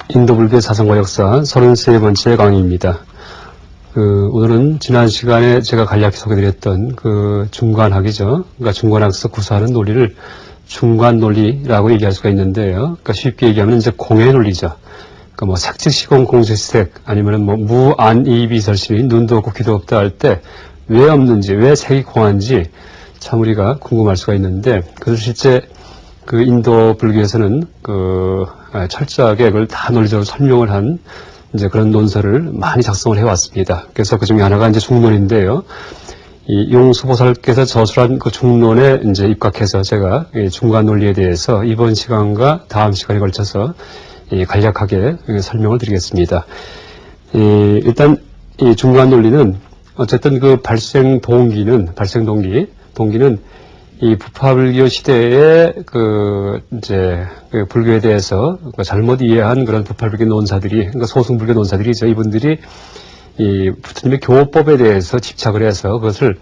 인도불교 사상과 역사 33번째 강의입니다. 오늘은 지난 시간에 제가 간략히 소개드렸던 중관학이죠. 그러니까 중관학에서 구사하는 논리를 중관 논리라고 얘기할 수가 있는데요. 그러니까 쉽게 얘기하면 이제 공의 논리죠. 그러니까 뭐 색즉시공 공색색 아니면은 뭐 무안이비설신이 눈도 없고 귀도 없다 할 때 왜 없는지, 왜 색이 공한지 참 우리가 궁금할 수가 있는데 그것을 실제 인도 불교에서는 철저하게 그걸 다 논리적으로 설명을 한 이제 그런 논설을 많이 작성을 해왔습니다. 그래서 그 중에 하나가 이제 중론인데요. 이 용수보살께서 저술한 그 중론에 이제 입각해서 제가 이 중간 논리에 대해서 이번 시간과 다음 시간에 걸쳐서 간략하게 설명을 드리겠습니다. 일단 이 중간 논리는 어쨌든 발생 동기는 이 부파불교 시대에 이제 불교에 대해서 잘못 이해한 그런 부파불교 논사들이, 그러니까 소승불교 논사들이죠. 이분들이 이 부처님의 교법에 대해서 집착을 해서 그것을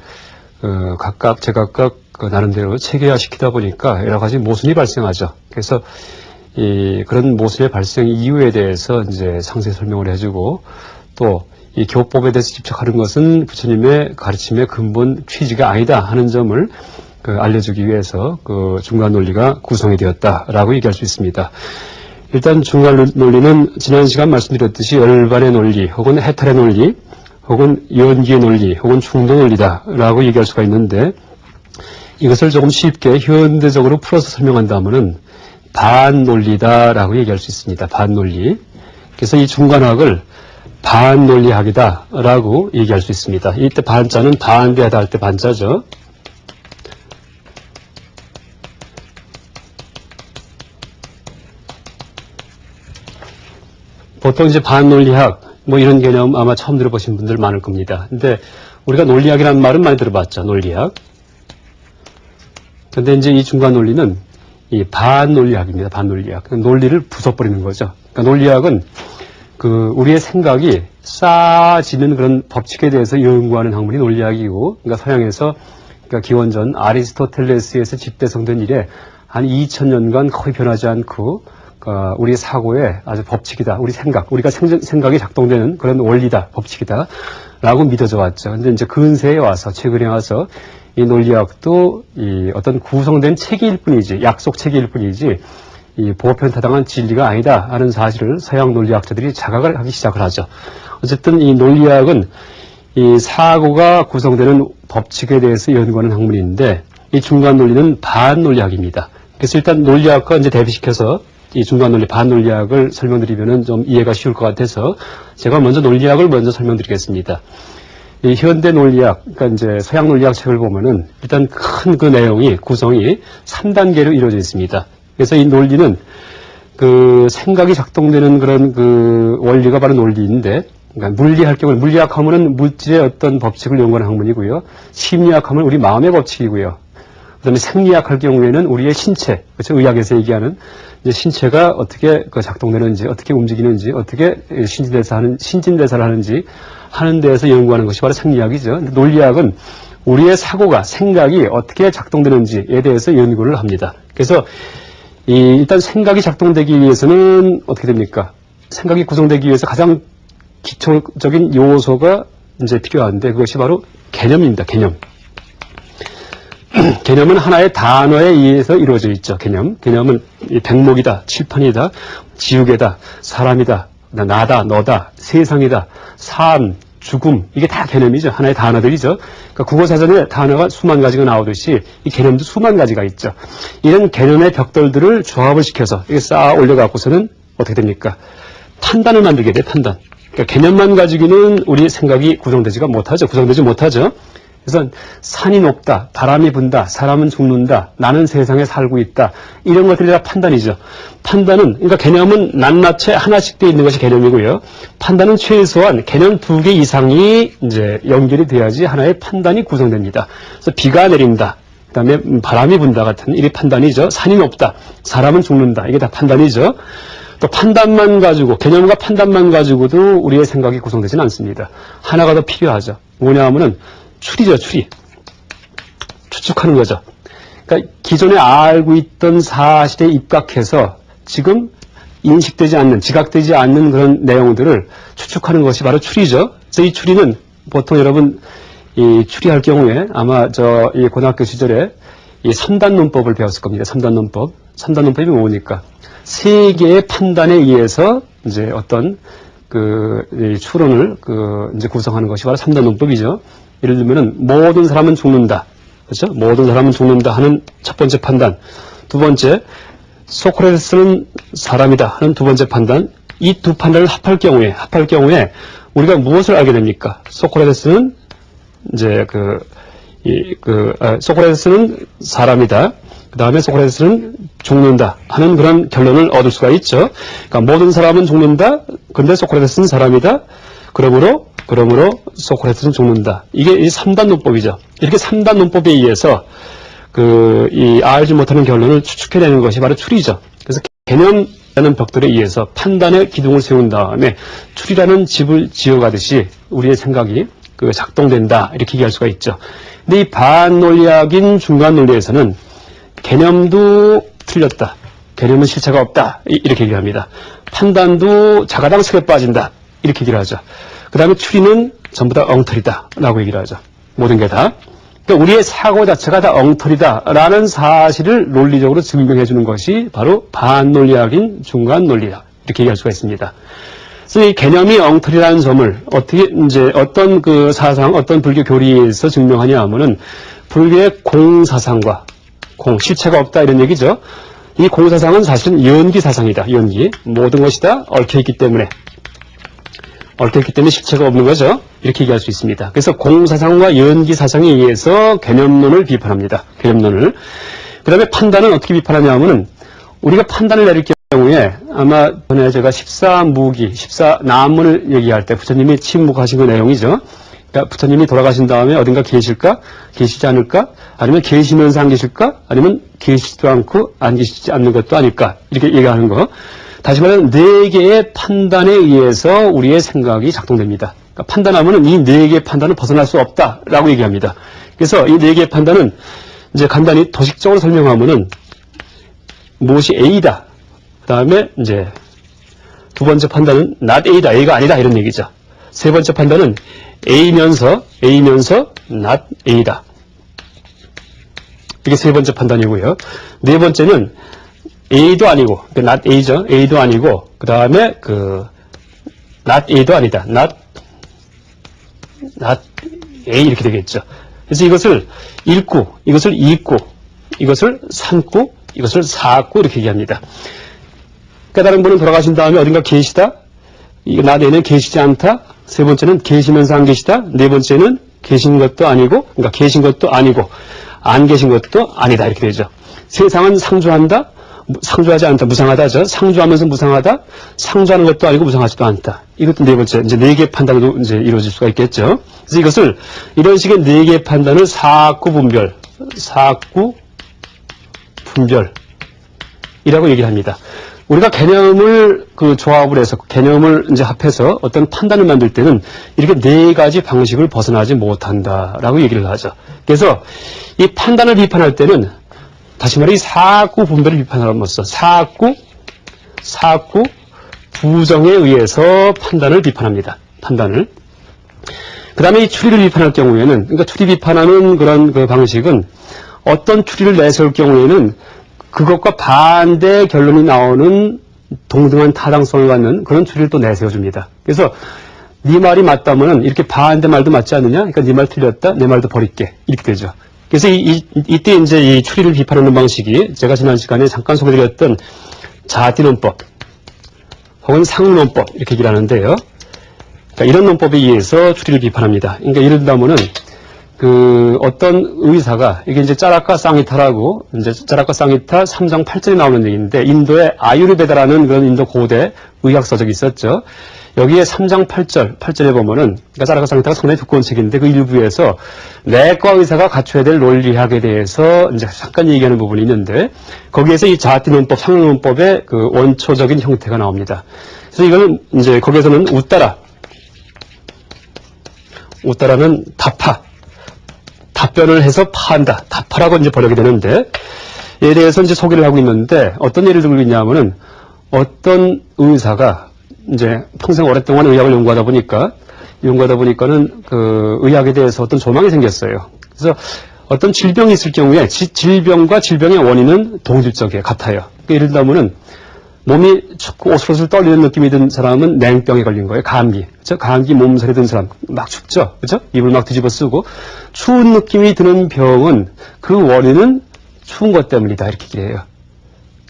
각각 제각각 나름대로 체계화시키다 보니까 여러 가지 모순이 발생하죠. 그래서 그런 모순의 발생 이유에 대해서 이제 상세히 설명을 해주고 또 이 교법에 대해서 집착하는 것은 부처님의 가르침의 근본 취지가 아니다 하는 점을 알려주기 위해서 중간 논리가 구성이 되었다라고 얘기할 수 있습니다. 일단 중간 논리는 지난 시간 말씀드렸듯이 열반의 논리, 혹은 해탈의 논리, 혹은 연기의 논리, 혹은 충동 논리다라고 얘기할 수가 있는데 이것을 조금 쉽게 현대적으로 풀어서 설명한다면은 반논리다라고 얘기할 수 있습니다. 반논리. 그래서 이 중간학을 반논리학이다라고 얘기할 수 있습니다. 이때 반자는 반대하다 할 때 반자죠. 보통 이제 반논리학, 뭐 이런 개념 아마 처음 들어보신 분들 많을 겁니다. 근데 우리가 논리학이라는 말은 많이 들어봤죠. 논리학. 근데 이제 이 중간 논리는 이 반논리학입니다. 반논리학. 논리를 부숴버리는 거죠. 그러니까 논리학은 우리의 생각이 쌓아지는 그런 법칙에 대해서 연구하는 학문이 논리학이고, 그러니까 서양에서, 그러니까 기원전 아리스토텔레스에서 집대성된 이래 한 2000년간 거의 변하지 않고, 우리 사고의 아주 법칙이다. 우리 우리가 생각이 작동되는 그런 원리다. 법칙이다. 라고 믿어져 왔죠. 근데 이제 근세에 와서, 최근에 와서 이 논리학도 이 어떤 구성된 체계일 뿐이지, 약속 체계일 뿐이지, 이 보편타당한 진리가 아니다 하는 사실을 서양 논리학자들이 자각을 하기 시작을 하죠. 어쨌든 이 논리학은 이 사고가 구성되는 법칙에 대해서 연구하는 학문인데 이 중간 논리는 반논리학입니다. 그래서 일단 논리학과 이제 대비시켜서 이 중간 논리, 반논리학을 설명드리면은 좀 이해가 쉬울 것 같아서 제가 먼저 논리학을 먼저 설명드리겠습니다. 이 현대 논리학, 그러니까 이제 서양 논리학 책을 보면은 일단 큰 내용이, 구성이 3단계로 이루어져 있습니다. 그래서 이 논리는 생각이 작동되는 그런 원리가 바로 논리인데, 그러니까 물리할 경우는, 물리학 하면은 물질의 어떤 법칙을 연구하는 학문이고요. 심리학 하면 우리 마음의 법칙이고요. 그 다음에 생리학 할 경우에는 우리의 신체, 그렇죠? 의학에서 얘기하는 이제 신체가 어떻게 작동되는지, 어떻게 움직이는지, 어떻게 신진대사를 하는지 하는 데에서 연구하는 것이 바로 생리학이죠. 논리학은 우리의 사고가, 생각이 어떻게 작동되는지에 대해서 연구를 합니다. 그래서 일단 생각이 작동되기 위해서는 어떻게 됩니까? 생각이 구성되기 위해서 가장 기초적인 요소가 이제 필요한데 그것이 바로 개념입니다. 개념. 개념은 하나의 단어에 의해서 이루어져 있죠. 개념은 백목이다, 칠판이다, 지우개다, 사람이다, 나다, 너다, 세상이다, 삶, 죽음, 이게 다 개념이죠. 하나의 단어들이죠. 그러니까 국어사전에 단어가 수만 가지가 나오듯이 이 개념도 수만 가지가 있죠. 이런 개념의 벽돌들을 조합을 시켜서 이게 쌓아 올려갖고서는 어떻게 됩니까? 판단을 만들게 돼요. 판단. 그러니까 개념만 가지고는 우리 생각이 구성되지 못하죠. 그래서 산이 높다, 바람이 분다, 사람은 죽는다, 나는 세상에 살고 있다. 이런 것들이 다 판단이죠. 판단은, 그러니까 개념은 낱낱이 하나씩 되어 있는 것이 개념이고요. 판단은 최소한 개념 2개 이상이 이제 연결이 돼야지 하나의 판단이 구성됩니다. 그래서 비가 내린다, 그 다음에 바람이 분다 같은 일이 판단이죠. 산이 높다, 사람은 죽는다. 이게 다 판단이죠. 또 판단만 가지고, 개념과 판단만 가지고도 우리의 생각이 구성되지는 않습니다. 하나가 더 필요하죠. 뭐냐 하면은 추리죠, 추리. 추측하는 거죠. 그러니까 기존에 알고 있던 사실에 입각해서 지금 인식되지 않는, 지각되지 않는 그런 내용들을 추측하는 것이 바로 추리죠. 그래서 이 추리는 보통 여러분 이 추리할 경우에 아마 이 고등학교 시절에 이 3단 논법을 배웠을 겁니다. 3단 논법. 3단 논법이 뭡니까? 세 개의 판단에 의해서 이제 어떤 이 추론을 이제 구성하는 것이 바로 3단 논법이죠. 예를 들면은 모든 사람은 죽는다. 그렇죠? 모든 사람은 죽는다 하는 첫 번째 판단. 두 번째, 소크라테스는 사람이다 하는 두 번째 판단. 이 두 판단을 합할 경우에 우리가 무엇을 알게 됩니까? 소크라테스는 이제 소크라테스는 사람이다. 그 다음에 소크라테스는 죽는다 하는 그런 결론을 얻을 수가 있죠. 그러니까 모든 사람은 죽는다. 근데 소크라테스는 사람이다. 그러므로 소크라테스는 죽는다. 이게 이 3단 논법이죠. 이렇게 3단 논법에 의해서 이 알지 못하는 결론을 추측해내는 것이 바로 추리죠. 그래서 개념이라는 벽돌에 의해서 판단의 기둥을 세운 다음에 추리라는 집을 지어가듯이 우리의 생각이 작동된다. 이렇게 얘기할 수가 있죠. 근데 이 반논리학인 중간 논리에서는 개념도 틀렸다. 개념은 실체가 없다. 이렇게 얘기합니다. 판단도 자가당석에 빠진다. 이렇게 얘기를 하죠. 그 다음에 추리는 전부 다 엉터리다. 라고 얘기를 하죠. 모든 게 다. 그러니까 우리의 사고 자체가 다 엉터리다. 라는 사실을 논리적으로 증명해 주는 것이 바로 반논리학인 중간 논리다. 이렇게 얘기할 수가 있습니다. 그래서 이 개념이 엉터리라는 점을 어떻게 이제 어떤 사상, 어떤 불교 교리에서 증명하냐 하면은 불교의 공사상과 실체가 없다 이런 얘기죠. 이 공사상은 사실은 연기사상이다. 연기. 모든 것이 다 얽혀있기 때문에 실체가 없는 거죠. 이렇게 얘기할 수 있습니다. 그래서 공사상과 연기사상에 의해서 개념론을 비판합니다. 개념론을. 그 다음에 판단은 어떻게 비판하냐 하면은 우리가 판단을 내릴 경우에 아마 전에 제가 14무기, 14난문을 얘기할 때 부처님이 침묵하신 그 내용이죠. 그러니까 부처님이 돌아가신 다음에 어딘가 계실까? 계시지 않을까? 아니면 계시면서 안 계실까? 아니면 계시지도 않고 안 계시지 않는 것도 아닐까? 이렇게 얘기하는 거. 다시 말하면 네 개의 판단에 의해서 우리의 생각이 작동됩니다. 그러니까 판단하면은 이 네 개의 판단은 벗어날 수 없다라고 얘기합니다. 그래서 이 네 개의 판단은 이제 간단히 도식적으로 설명하면은 무엇이 A다. 그 다음에 이제 두 번째 판단은 not A다. A가 아니다. 이런 얘기죠. 세 번째 판단은 A면서 not A다. 이게 세 번째 판단이고요. 네 번째는 A도 아니고, not A죠. A도 아니고, 그 다음에 not A도 아니다. not A 이렇게 되겠죠. 그래서 이것을 읽고, 이것을 잊고, 이것을 삼고, 이것을 사고 이렇게 얘기합니다. 깨달은 분은 돌아가신 다음에 어딘가 계시다. 이거 not A는 계시지 않다. 세 번째는 계시면서 안 계시다. 네 번째는 계신 것도 아니고, 그러니까 계신 것도 아니고, 안 계신 것도 아니다. 이렇게 되죠. 세상은 상주한다. 상주하지 않다. 무상하다죠. 상주하면서 무상하다. 상주하는 것도 아니고 무상하지도 않다. 이것도 네 번째. 이제 네 개의 판단으로 이제 이루어질 수가 있겠죠. 그래서 이것을 이런 식의 네 개의 판단을 사구 분별이라고 얘기를 합니다. 우리가 개념을 조합을 해서 개념을 이제 합해서 어떤 판단을 만들 때는 이렇게 네 가지 방식을 벗어나지 못한다라고 얘기를 하죠. 그래서 이 판단을 비판할 때는 다시 말해 이 사구 분별을 비판함으로써 사구 부정에 의해서 판단을 비판합니다. 판단을. 그 다음에 이 추리를 비판할 경우에는, 그러니까 추리 비판하는 그런 방식은 어떤 추리를 내세울 경우에는 그것과 반대 결론이 나오는 동등한 타당성을 갖는 그런 추리를 또 내세워줍니다. 그래서 네 말이 맞다면은 이렇게 반대 말도 맞지 않느냐? 그러니까 네 말 틀렸다. 내 말도 버릴게. 이렇게 되죠. 그래서 이때 이제 이 추리를 비판하는 방식이 제가 지난 시간에 잠깐 소개드렸던 자띠논법 혹은 상논법 이렇게 얘기를 하는데요. 그러니까 이런 논법에 의해서 추리를 비판합니다. 그러니까 예를 들자면은 어떤 의사가 이게 이제 짜라카 쌍히타라고 이제 짜라카 쌍히타 3장 8절에 나오는 얘기인데 인도의 아유르베다라는 그런 인도 고대 의학 서적이 있었죠. 여기에 3장 8절에 보면은, 그러니까 짜라카 쌍히타가 상당히 두꺼운 책인데 그 일부에서 내과 의사가 갖춰야 될 논리학에 대해서 이제 잠깐 얘기하는 부분이 있는데 거기에서 이 자띠논법, 상논법의 원초적인 형태가 나옵니다. 그래서 이거는 이제 거기에서는 웃다라는 답파. 답변을 해서 파한다. 답파라고 이제 번역이 되는데, 이에 대해서 이제 소개를 하고 있는데, 어떤 예를 들고 있냐면은, 어떤 의사가 이제 평생 오랫동안 의학을 연구하다 보니까는 그 의학에 대해서 어떤 조망이 생겼어요. 그래서 어떤 질병이 있을 경우에 질병과 질병의 원인은 동질적이에요. 같아요. 그러니까 예를 들면은 몸이 오슬오슬 떨리는 느낌이 든 사람은 냉병에 걸린 거예요. 감기. 그죠? 감기 몸살이 든 사람. 막 춥죠? 그죠? 입을 막 뒤집어 쓰고. 추운 느낌이 드는 병은 그 원인은 추운 것 때문이다. 이렇게 얘기해요.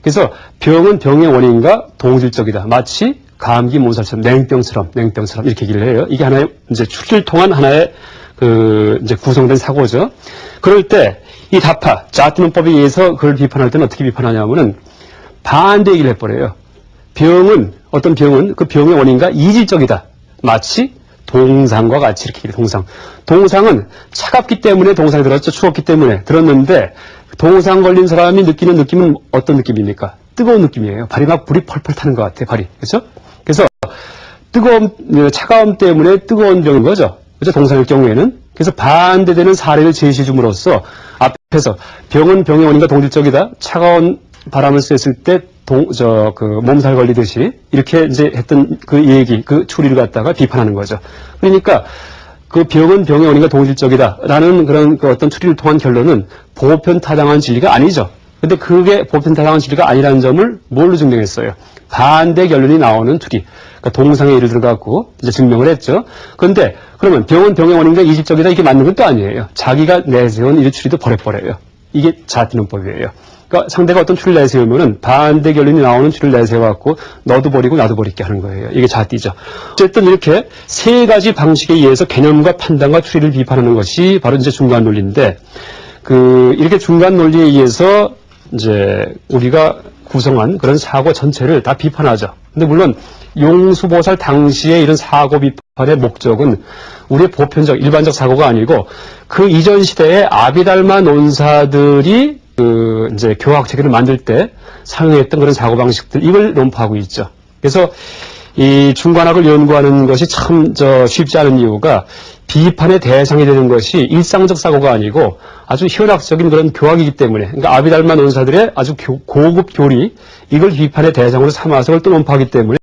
그래서 병은 병의 원인과 동질적이다. 마치 감기 몸살처럼 냉병처럼 이렇게 얘기를 해요. 이게 하나의 이제 추리를 통한 하나의 이제 구성된 사고죠. 그럴 때 이 다파, 자티논법에 의해서 그걸 비판할 때는 어떻게 비판하냐면은 반대 얘기를 해버려요. 어떤 병은 그 병의 원인과 이질적이다. 마치 동상과 같이 이렇게 얘기해요. 동상은 차갑기 때문에 동상이 들었죠. 추웠기 때문에 들었는데 동상 걸린 사람이 느끼는 느낌은 어떤 느낌입니까? 뜨거운 느낌이에요. 발이 막 불이 펄펄 타는 것 같아요. 발이. 그렇죠? 그래서 차가움 때문에 뜨거운 병인 거죠. 그렇죠? 동상일 경우에는. 그래서 반대되는 사례를 제시해 줌으로써 앞에서 병은 병의 원인과 동질적이다. 차가운 바람을 쐈을 때 몸살 걸리듯이 이렇게 이제 했던 그 얘기, 그 추리를 갖다가 비판하는 거죠. 그러니까 그 병은 병의 원인과 동질적이다라는 그런 그 어떤 추리를 통한 결론은 보편타당한 진리가 아니죠. 근데 그게 보편타당한 진리가 아니라는 점을 뭘로 증명했어요? 반대 결론이 나오는 추리. 그러니까 동상의 예를 들어갖고 이제 증명을 했죠. 그런데 그러면 병은 병의 원인과 이질적이다 이게 맞는 것도 아니에요. 자기가 내세운 이 추리도 버려버려요. 이게 자티논법이에요. 그러니까 상대가 어떤 추리를 내세우면은 반대 결론이 나오는 추리를 내세워갖고 너도 버리고 나도 버리게 하는 거예요. 이게 자띠죠. 어쨌든 이렇게 세 가지 방식에 의해서 개념과 판단과 추리를 비판하는 것이 바로 이제 중간 논리인데, 이렇게 중간 논리에 의해서 이제 우리가 구성한 그런 사고 전체를 다 비판하죠. 근데 물론 용수보살 당시에 이런 사고 비판의 목적은 우리의 보편적, 일반적 사고가 아니고 그 이전 시대에 아비달마 논사들이 이제 교학 체계를 만들 때 사용했던 그런 사고방식들, 이걸 논파하고 있죠. 그래서 이 중관학을 연구하는 것이 참 쉽지 않은 이유가 비판의 대상이 되는 것이 일상적 사고가 아니고 아주 현학적인 그런 교학이기 때문에, 그러니까 아비달마 논사들의 아주 고급 교리, 이걸 비판의 대상으로 삼아서 그걸 또 논파하기 때문에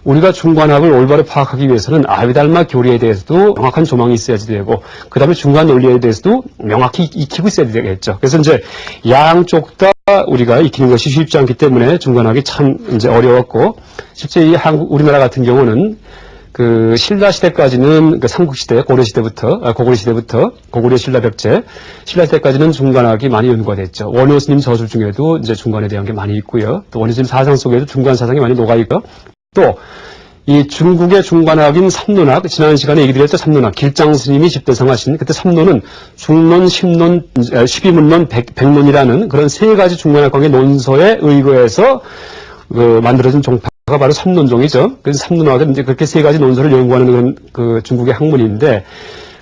우리가 중관학을 올바로 파악하기 위해서는 아비달마 교리에 대해서도 명확한 조망이 있어야지 되고, 그 다음에 중간 논리에 대해서도 명확히 익히고 있어야 되겠죠. 그래서 이제 양쪽 다 우리가 익히는 것이 쉽지 않기 때문에 중관학이 참 이제 어려웠고, 실제 이 우리나라 같은 경우는 그 신라 시대까지는 그 삼국시대, 고구려 신라 벽제, 신라 시대까지는 중관학이 많이 연구가 됐죠. 원효 스님 저술 중에도 이제 중관에 대한 게 많이 있고요. 또 원효 스님 사상 속에도 중관 사상이 많이 녹아 있고, 또 이 중국의 중관학인 삼론학, 지난 시간에 얘기 드렸죠. 삼론학, 길장 스님이 집대성하신 그때 삼론은 중론, 십론, 12문론, 백론이라는 그런 세 가지 중관학관계 논서에 의거해서 만들어진 종파가 바로 삼론종이죠. 그래서 삼론학은 이제 그렇게 세 가지 논서를 연구하는 그런 그 중국의 학문인데,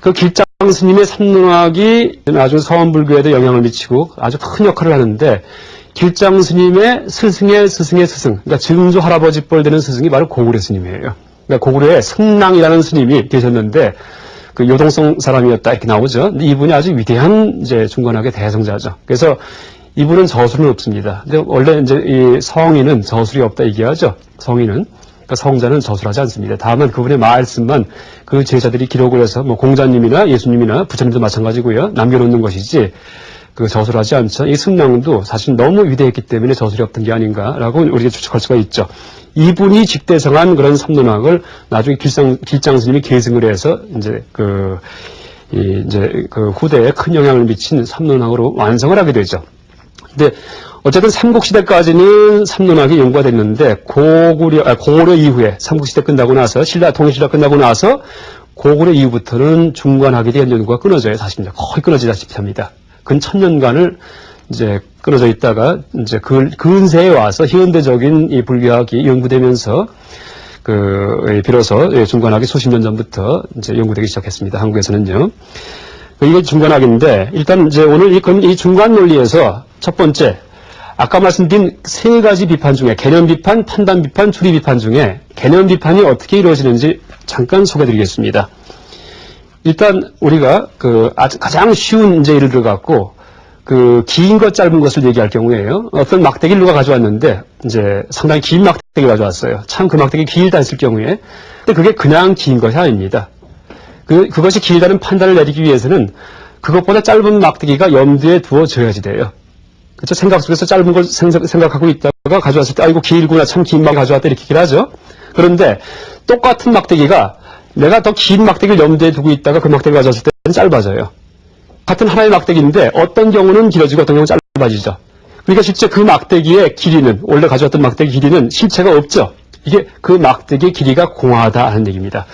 그 길장 스님의 삼론학이 나중에 서원불교에도 영향을 미치고 아주 큰 역할을 하는데, 길장 스님의 스승의 스승의 스승, 그러니까 증조 할아버지 뻘 되는 스승이 바로 고구려 스님이에요. 그러니까 고구려에 승랑이라는 스님이 계셨는데, 그 요동성 사람이었다 이렇게 나오죠. 근데 이분이 아주 위대한 이제 중관학의 대성자죠. 그래서 이분은 저술은 없습니다. 근데 원래 이제 이 성인은 저술이 없다 얘기하죠. 성인은. 그러니까 성자는 저술하지 않습니다. 다만 그분의 말씀만 그 제자들이 기록을 해서 뭐 공자님이나 예수님이나 부처님도 마찬가지고요. 남겨놓는 것이지, 그 저술하지 않죠. 이 승랑도 사실 너무 위대했기 때문에 저술이 없던 게 아닌가라고 우리가 추측할 수가 있죠. 이분이 직대성한 그런 삼론학을 나중에 길장 스님이 계승을 해서 이제 그 후대에 큰 영향을 미친 삼론학으로 완성을 하게 되죠. 근데 어쨌든 삼국시대까지는 삼론학이 연구가 됐는데, 고구려 이후에 삼국시대 끝나고 나서 통일신라 끝나고 나서 고구려 이후부터는 중관학에 대한 연구가 끊어져요. 사실 거의 끊어지다시피 합니다. 근 1000년간을 이제 끊어져 있다가 이제 근세에 와서 현대적인 이 불교학이 연구되면서 비로소 중관학이 수십 년 전부터 이제 연구되기 시작했습니다. 한국에서는요. 이게 중관학인데, 일단 이제 오늘 이 중관 논리에서 첫 번째, 아까 말씀드린 세 가지 비판 중에 개념 비판, 판단 비판, 추리 비판 중에 개념 비판이 어떻게 이루어지는지 잠깐 소개해 드리겠습니다. 일단 우리가 가장 쉬운 이제 예를 들어갖고 긴 것 짧은 것을 얘기할 경우에요. 어떤 막대기를 누가 가져왔는데 이제 상당히 긴 막대기를 가져왔어요. 참 그 막대기 길다 했을 경우에 근데 그게 그냥 긴 것이 아닙니다. 그것이 길다는 판단을 내리기 위해서는 그것보다 짧은 막대기가 염두에 두어져야지 돼요. 그렇죠? 생각 속에서 짧은 걸 생각하고 있다가 가져왔을 때 아이고 길구나 참 긴 막대기 가져왔다 이렇게 얘기를 하죠. 그런데 똑같은 막대기가 내가 더 긴 막대기를 염두에 두고 있다가 그 막대기를 가져왔을 때는 짧아져요. 같은 하나의 막대기인데 어떤 경우는 길어지고 어떤 경우는 짧아지죠. 그러니까 실제 그 막대기의 길이는 원래 가져왔던 막대기 길이는 실체가 없죠. 이게 그 막대기의 길이가 공하다 하는 얘기입니다.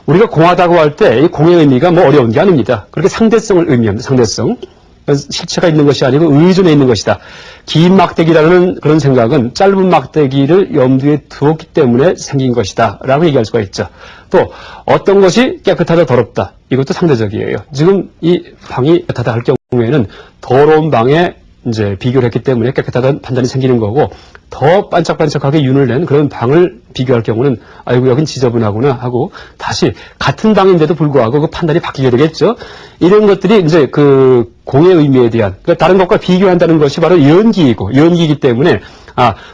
우리가 공하다고 할 때 이 공의 의미가 뭐 어려운 게 아닙니다. 그렇게 상대성을 의미합니다. 상대성. 실체가 있는 것이 아니고 의존해 있는 것이다. 긴 막대기라는 그런 생각은 짧은 막대기를 염두에 두었기 때문에 생긴 것이다 라고 얘기할 수가 있죠. 또 어떤 것이 깨끗하다 더럽다 이것도 상대적이에요. 지금 이 방이 깨끗하다 할 경우에는 더러운 방에 이제 비교를 했기 때문에 깨끗하다는 판단이 생기는 거고 더 반짝반짝하게 윤을 낸 그런 방을 비교할 경우는 아이고 여긴 지저분하구나 하고 다시 같은 방인데도 불구하고 그 판단이 바뀌게 되겠죠. 이런 것들이 이제 그 공의 의미에 대한 그러니까 다른 것과 비교한다는 것이 바로 연기이고 연기이기 때문에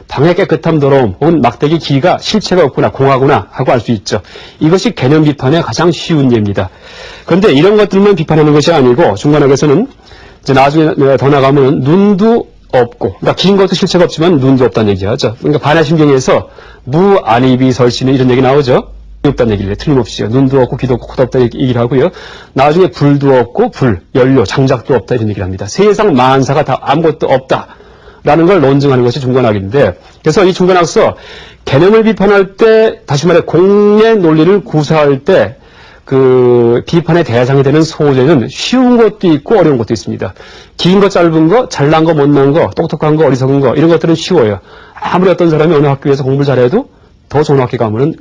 방의 깨끗함 더러움 혹은 막대기 길이가 실체가 없구나 공하구나 하고 알 수 있죠. 이것이 개념 비판의 가장 쉬운 예입니다. 그런데 이런 것들만 비판하는 것이 아니고 중간학에서는 이제 나중에 더 나가면 눈도 없고, 그러니까 긴 것도 실체가 없지만 눈도 없다는 얘기하죠. 그러니까 반야심경에서 무안입이 설치는 이런 얘기 나오죠. 없다는 얘기를 해요. 틀림없이요. 눈도 없고 귀도 없고 코도 없다 얘기를 하고요. 나중에 불도 없고 연료, 장작도 없다 이런 얘기를 합니다. 세상 만사가 다 아무것도 없다라는 걸 논증하는 것이 중간학인데 그래서 이 중간학서 개념을 비판할 때 다시 말해 공의 논리를 구사할 때 그 비판의 대상이 되는 소재는 쉬운 것도 있고 어려운 것도 있습니다. 긴 거, 짧은 거, 잘난 거, 못난 거, 똑똑한 거, 어리석은 거 이런 것들은 쉬워요. 아무리 어떤 사람이 어느 학교에서 공부를 잘해도 더 좋은 학교 가면은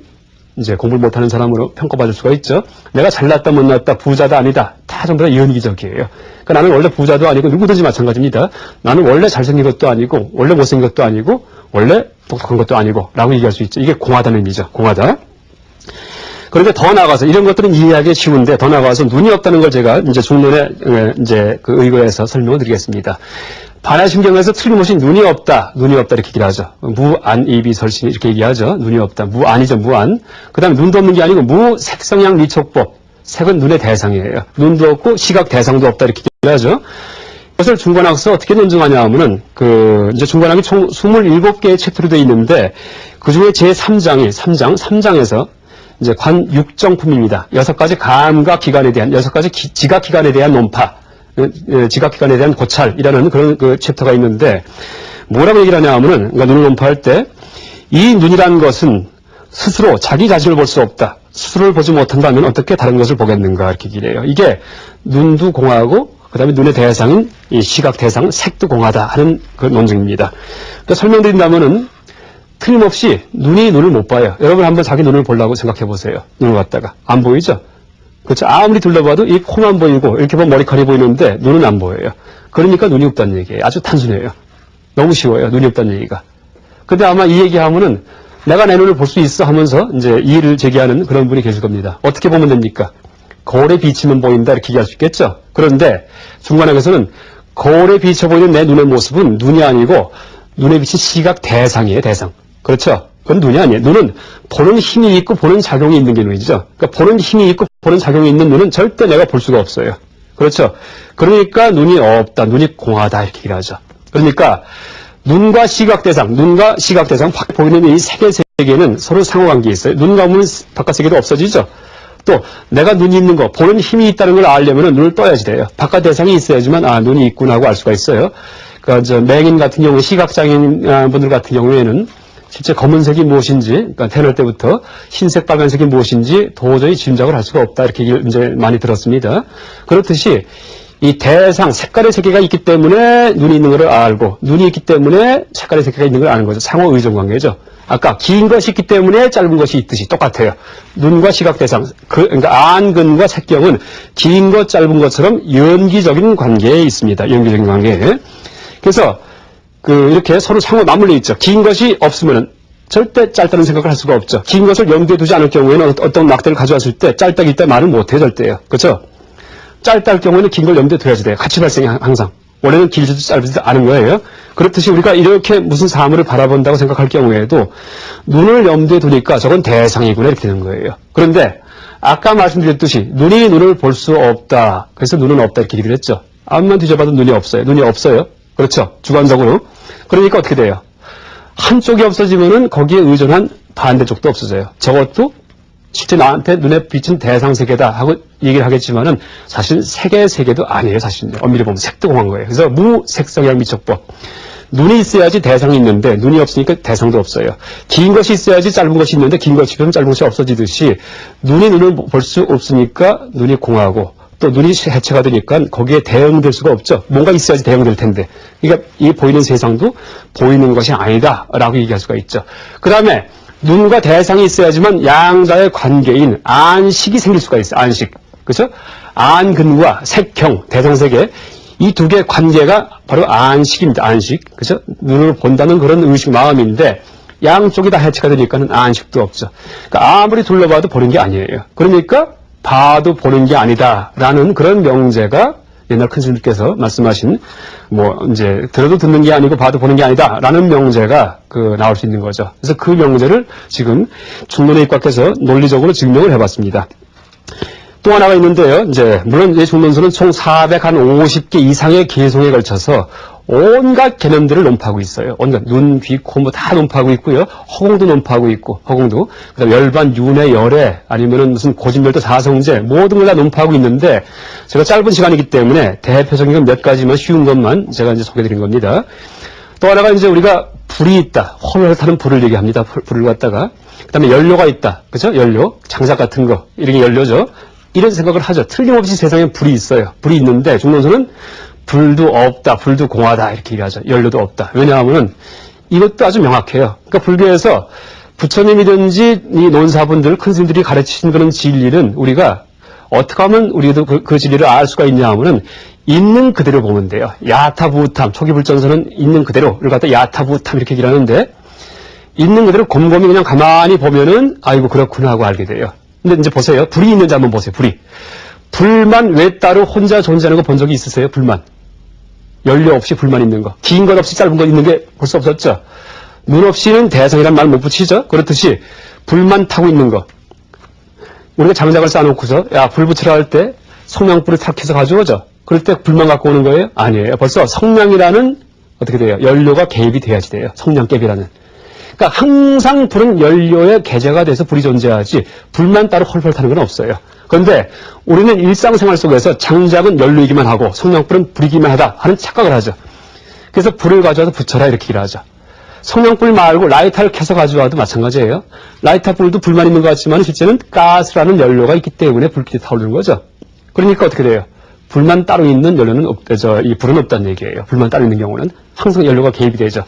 이제 공부를 못하는 사람으로 평가받을 수가 있죠. 내가 잘났다 못났다 부자다 아니다 다 전부 다 연기적이에요. 그러니까 나는 원래 부자도 아니고 누구든지 마찬가지입니다. 나는 원래 잘생긴 것도 아니고 원래 못생긴 것도 아니고 원래 똑똑한 것도 아니고 라고 얘기할 수 있죠. 이게 공하다는 의미죠. 공하다. 그런데 더 나아가서 이런 것들은 이해하기 쉬운데 더 나아가서 눈이 없다는 걸 제가 이제 중론에 이제 그 의거해서 설명을 드리겠습니다. 반야심경에서 틀림없이 눈이 없다 이렇게 얘기를 하죠. 무안입이 설신 이렇게 얘기하죠. 눈이 없다. 무안이죠. 무안. 그 다음에 눈도 없는 게 아니고 무색성양 리촉법. 색은 눈의 대상이에요. 눈도 없고 시각 대상도 없다 이렇게 얘기를 하죠. 이것을 중간학에서 어떻게 논증하냐 하면은 이제 중간학이 총 27개의 챕터로 되어 있는데 그 중에 제3장에서 이제 관육정품입니다. 6가지 감각 기관에 대한 6가지 지각 기관에 대한 논파, 지각 기관에 대한 고찰이라는 그런 그 챕터가 있는데 뭐라고 얘기를 하냐 하면은 그러니까 눈을 논파할 때 이 눈이라는 것은 스스로 자기 자신을 볼 수 없다. 스스로를 보지 못한다면 어떻게 다른 것을 보겠는가 이렇게 얘기를 해요. 이게 눈도 공하고 그다음에 눈의 대상인 이 시각 대상 색도 공하다 하는 그 논증입니다. 그러니까 설명드린다면은 틀림없이 눈이 눈을 못 봐요. 여러분 한번 자기 눈을 보려고 생각해 보세요. 눈을 갖다가 안 보이죠? 그렇죠? 아무리 둘러봐도 이 코만 보이고 이렇게 보면 머리카락이 보이는데 눈은 안 보여요. 그러니까 눈이 없다는 얘기예요. 아주 단순해요. 너무 쉬워요. 눈이 없다는 얘기가. 근데 아마 이 얘기하면은 내가 내 눈을 볼 수 있어 하면서 이제 이의를 제기하는 그런 분이 계실 겁니다. 어떻게 보면 됩니까? 거울에 비치면 보인다 이렇게 얘기할 수 있겠죠? 그런데 중간학에서는 거울에 비쳐 보이는 내 눈의 모습은 눈이 아니고 눈에 비친 시각 대상이에요. 대상. 그렇죠? 그건 눈이 아니에요. 눈은 보는 힘이 있고 보는 작용이 있는 게 눈이죠. 그러니까 보는 힘이 있고 보는 작용이 있는 눈은 절대 내가 볼 수가 없어요. 그렇죠? 그러니까 눈이 없다, 눈이 공하다 이렇게 얘기를 하죠. 그러니까 눈과 시각 대상 밖에 보이는 이 세계 세계는 서로 상호관계에 있어요. 눈 감으면 바깥 세계도 없어지죠. 또 내가 눈이 있는 거, 보는 힘이 있다는 걸 알려면 눈을 떠야지 돼요. 바깥 대상이 있어야지만 눈이 있구나 하고 알 수가 있어요. 그러니까 맹인 같은 경우, 시각장애인 분들 같은 경우에는 실제 검은색이 무엇인지, 그러니까 태어날 때부터 흰색, 빨간색이 무엇인지 도저히 짐작을 할 수가 없다. 이렇게 이제 많이 들었습니다. 그렇듯이 이 대상, 색깔의 세계가 있기 때문에 눈이 있는 것을 알고, 눈이 있기 때문에 색깔의 세계가 있는 걸 아는 거죠. 상호 의존 관계죠. 아까 긴 것이 있기 때문에 짧은 것이 있듯이 똑같아요. 눈과 시각 대상, 그러니까 안근과 색경은 긴 것, 짧은 것처럼 연기적인 관계에 있습니다. 연기적인 관계에. 그래서 이렇게 서로 상호 맞물려 있죠. 긴 것이 없으면은 절대 짧다는 생각을 할 수가 없죠. 긴 것을 염두에 두지 않을 경우에는 어떤 낙대를 가져왔을 때 짧다기 때문에 말을 못해요, 절대요. 그렇죠? 짧다 할 경우에는 긴 걸 염두에 둬야지 돼요. 같이 발생해, 항상. 원래는 길지도 짧지도 않은 거예요. 그렇듯이 우리가 이렇게 무슨 사물을 바라본다고 생각할 경우에도 눈을 염두에 두니까 저건 대상이구나 이렇게 되는 거예요. 그런데 아까 말씀드렸듯이 눈이 눈을 볼 수 없다. 그래서 눈은 없다 이렇게 얘기를 했죠. 앞만 뒤져봐도 눈이 없어요. 눈이 없어요. 그렇죠. 주관적으로. 그러니까 어떻게 돼요? 한쪽이 없어지면은 거기에 의존한 반대쪽도 없어져요. 저것도 실제 나한테 눈에 비친 대상 세계다 하고 얘기를 하겠지만은 사실 세계도 아니에요, 사실은. 엄밀히 보면 색도공한 거예요. 그래서 무색성이랑 미척법. 눈이 있어야지 대상이 있는데 눈이 없으니까 대상도 없어요. 긴 것이 있어야지 짧은 것이 있는데 긴 것이 있으면 짧은 것이 없어지듯이 눈이 눈을 볼 수 없으니까 눈이 공하고 또 눈이 해체가 되니까 거기에 대응될 수가 없죠. 뭔가 있어야지 대응될 텐데. 그러니까 이 보이는 세상도 보이는 것이 아니다라고 얘기할 수가 있죠. 그 다음에 눈과 대상이 있어야지만 양자의 관계인 안식이 생길 수가 있어요. 안식. 그렇죠? 안근과 색형, 대상세계. 이 두 개의 관계가 바로 안식입니다. 안식. 그렇죠? 눈을 본다는 그런 의식 마음인데 양쪽이 다 해체가 되니까는 안식도 없죠. 그러니까 아무리 둘러봐도 보는 게 아니에요. 그러니까 봐도 보는 게 아니다라는 그런 명제가 옛날 큰 스님께서 말씀하신 이제 들어도 듣는 게 아니고 봐도 보는 게 아니다라는 명제가 나올 수 있는 거죠. 그래서 그 명제를 지금 중론에 입각해서 논리적으로 증명을 해봤습니다. 또 하나가 있는데요. 이제 물론 이 중론서는 총 450개 이상의 개송에 걸쳐서 온갖 개념들을 논파하고 있어요. 온갖 눈, 귀, 코 다 논파하고 있고요. 허공도 논파하고 있고, 허공도. 그다음 열반, 윤회, 열애, 아니면은 무슨 고진별도 사성제 모든 걸 다 논파하고 있는데 제가 짧은 시간이기 때문에 대표적인 건 몇 가지만 쉬운 것만 제가 이제 소개드린 겁니다. 또 하나가 이제 우리가 불이 있다. 헐헐 타는 불을 얘기합니다. 불을 갖다가. 그다음에 연료가 있다. 그죠? 연료, 장작 같은 거 이런 게 연료죠. 이런 생각을 하죠. 틀림없이 세상에 불이 있어요. 불이 있는데 중론서는 불도 없다, 불도 공하다 이렇게 얘기하죠. 연료도 없다. 왜냐하면 이것도 아주 명확해요. 그러니까 불교에서 부처님이든지 이 논사분들, 큰 스님들이 가르치신 그런 진리는 우리가 어떻게 하면 우리도 그 진리를 알 수가 있냐 하면은 있는 그대로 보면 돼요. 야타부탐, 초기불전서는 있는 그대로를 갖다 야타부탐 이렇게 얘기를 하는데 있는 그대로 곰곰이 그냥 가만히 보면은 아이고 그렇구나 하고 알게 돼요. 근데 이제 보세요. 불이 있는지 한번 보세요. 불만 왜 따로 혼자 존재하는 거 본 적이 있으세요? 불만. 연료 없이 불만 있는 거. 긴 것 없이 짧은 거 있는 게 볼 수 없었죠. 눈 없이는 대상이란 말 못 붙이죠. 그렇듯이 불만 타고 있는 거. 우리가 장작을 쌓아놓고서 야 불 붙이라 할 때 성냥불을 탁 해서 가져오죠. 그럴 때 불만 갖고 오는 거예요? 아니에요. 벌써 성냥이라는 어떻게 돼요? 연료가 개입이 돼야지 돼요. 성냥개비라는. 그러니까 항상 불은 연료의 계제가 돼서 불이 존재하지 불만 따로 헐헐 타는 건 없어요. 그런데 우리는 일상생활 속에서 장작은 연료이기만 하고 성냥불은 불이기만 하다 하는 착각을 하죠. 그래서 불을 가져와서 붙여라 이렇게 얘기를 하죠. 성냥불 말고 라이터를 켜서 가져와도 마찬가지예요. 라이터 불도 불만 있는 것 같지만 실제는 가스라는 연료가 있기 때문에 불길이 타오르는 거죠. 그러니까 어떻게 돼요? 불만 따로 있는 연료는 이 불은 없다는 얘기예요. 불만 따로 있는 경우는 항상 연료가 개입이 되죠.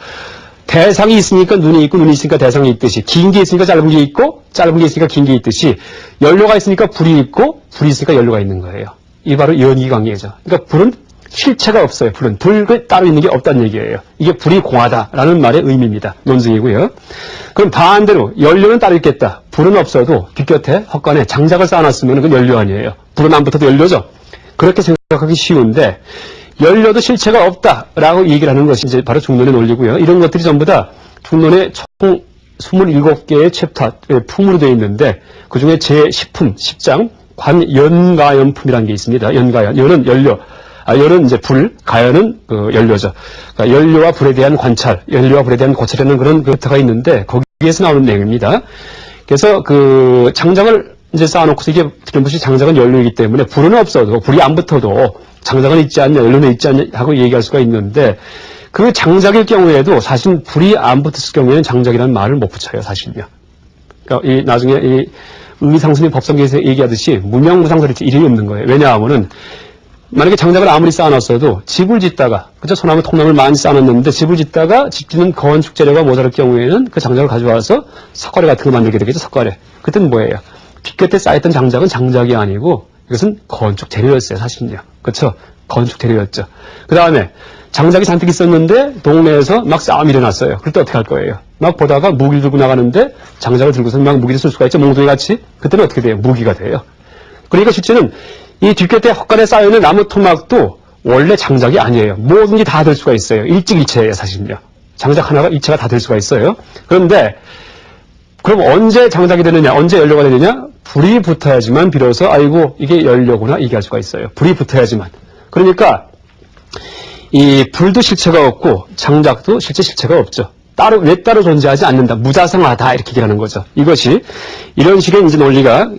대상이 있으니까 눈이 있고 눈이 있으니까 대상이 있듯이 긴 게 있으니까 짧은 게 있고 짧은 게 있으니까 긴 게 있듯이 연료가 있으니까 불이 있고 불이 있으니까 연료가 있는 거예요. 이게 바로 연기관계죠. 그러니까 불은 실체가 없어요. 불은 불이 따로 있는 게 없다는 얘기예요. 이게 불이 공하다라는 말의 의미입니다. 논증이고요. 그럼 반대로 연료는 따로 있겠다. 불은 없어도 뒷곁에 헛간에 장작을 쌓아놨으면 그건 연료 아니에요. 불은 안 붙어도 연료죠. 그렇게 생각하기 쉬운데 연료도 실체가 없다라고 얘기를 하는 것이 이제 바로 중론의 논리고요. 이런 것들이 전부 다 중론의 총 27개의 챕터, 품으로 되어 있는데 그 중에 제10품, 10장, 관연가연품이라는 게 있습니다. 연가연. 연은 연료. 연은 이제 불, 가연은 연료죠. 그러니까 연료와 불에 대한 관찰, 연료와 불에 대한 고찰이라는 그런 챕터가 있는데 거기에서 나오는 내용입니다. 그래서 장작을 이제 쌓아놓고서 이게 틀림없이 장작은 연료이기 때문에 불은 없어도, 불이 안 붙어도 장작은 있지 않냐, 연료는 있지 않냐 하고 얘기할 수가 있는데 그 장작일 경우에도 사실 불이 안 붙었을 경우에는 장작이라는 말을 못 붙여요, 사실은요. 그러니까 나중에 의상스님 법성계에서 얘기하듯이 무명무상설이 이름이 없는 거예요. 왜냐하면은 만약에 장작을 아무리 쌓아놨어도 집을 짓다가, 그죠? 소나무 통나무를 많이 쌓아놨는데 집을 짓다가 짓는 건축 재료가 모자랄 경우에는 그 장작을 가져와서 석가래 같은 거 만들게 되겠죠, 석가래. 그때는 뭐예요? 뒷곁에 쌓였던 장작은 장작이 아니고 이것은 건축 재료였어요, 사실은요. 그렇죠? 건축 재료였죠. 그 다음에 장작이 잔뜩 있었는데 동네에서 막 싸움이 일어났어요. 그럴 때 어떻게 할 거예요? 막 보다가 무기를 들고 나가는데 장작을 들고서 막 무기를 쓸 수가 있죠. 몽둥이 같이. 그때는 어떻게 돼요? 무기가 돼요. 그러니까 실제는 이 뒷곁에 헛간에 쌓여있는 나무 토막도 원래 장작이 아니에요. 뭐든지 다 될 수가 있어요. 일직일체예요, 사실은요. 장작 하나가 일체가 다 될 수가 있어요. 그런데 그럼 언제 장작이 되느냐? 언제 연료가 되느냐? 불이 붙어야지만 비로소 아이고 이게 연료구나 얘기할 수가 있어요. 불이 붙어야지만. 그러니까 이 불도 실체가 없고 장작도 실제 실체가 없죠. 왜 따로 존재하지 않는다. 무자성하다 이렇게 얘기하는 거죠. 이것이 이런 식의 이제 논리가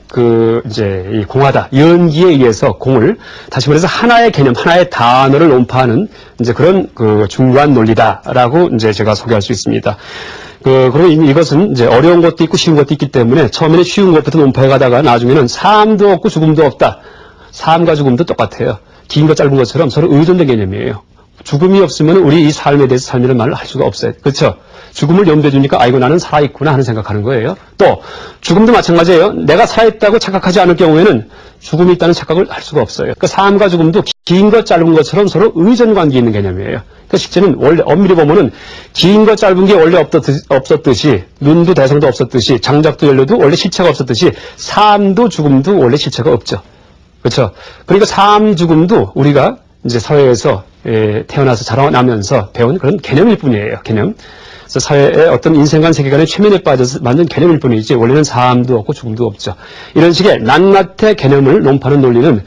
이제 이 공하다 연기에 의해서 공을 다시 말해서 하나의 개념, 하나의 단어를 논파하는 이제 그런 중간 논리다라고 이제 제가 소개할 수 있습니다. 그리고 이것은 이제 어려운 것도 있고 쉬운 것도 있기 때문에 처음에는 쉬운 것부터 논파해 가다가 나중에는 삶도 없고 죽음도 없다. 삶과 죽음도 똑같아요. 긴 것 짧은 것처럼 서로 의존된 개념이에요. 죽음이 없으면 우리 이 삶에 대해서 삶이라는 말을 할 수가 없어요. 그렇죠? 죽음을 염두에 두니까 아이고 나는 살아있구나 하는 생각하는 거예요. 또 죽음도 마찬가지예요. 내가 살아있다고 착각하지 않을 경우에는 죽음이 있다는 착각을 할 수가 없어요. 그러니까 삶과 죽음도 긴 것 짧은 것처럼 서로 의존 관계에 있는 개념이에요. 그러니까 실제는 원래 엄밀히 보면은 긴 것 짧은 게 원래 없었듯이 눈도 대성도 없었듯이 장작도 연료도 원래 실체가 없었듯이 삶도 죽음도 원래 실체가 없죠. 그렇죠? 그러니까 삶 죽음도 우리가 이제 사회에서 태어나서 자라나면서 배운 그런 개념일 뿐이에요. 개념. 그래서 사회의 어떤 인생관 세계관의 최면에 빠져서 만든 개념일 뿐이지 원래는 삶도 없고 죽음도 없죠. 이런 식의 낱낱의 개념을 논파하는 논리는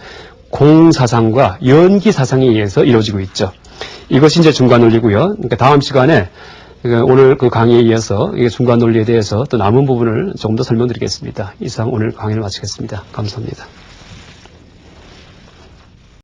공사상과 연기사상에 의해서 이루어지고 있죠. 이것이 이제 중간 논리고요. 그러니까 다음 시간에 오늘 그 강의에 이어서 중간 논리에 대해서 또 남은 부분을 조금 더 설명드리겠습니다. 이상 오늘 강의를 마치겠습니다. 감사합니다.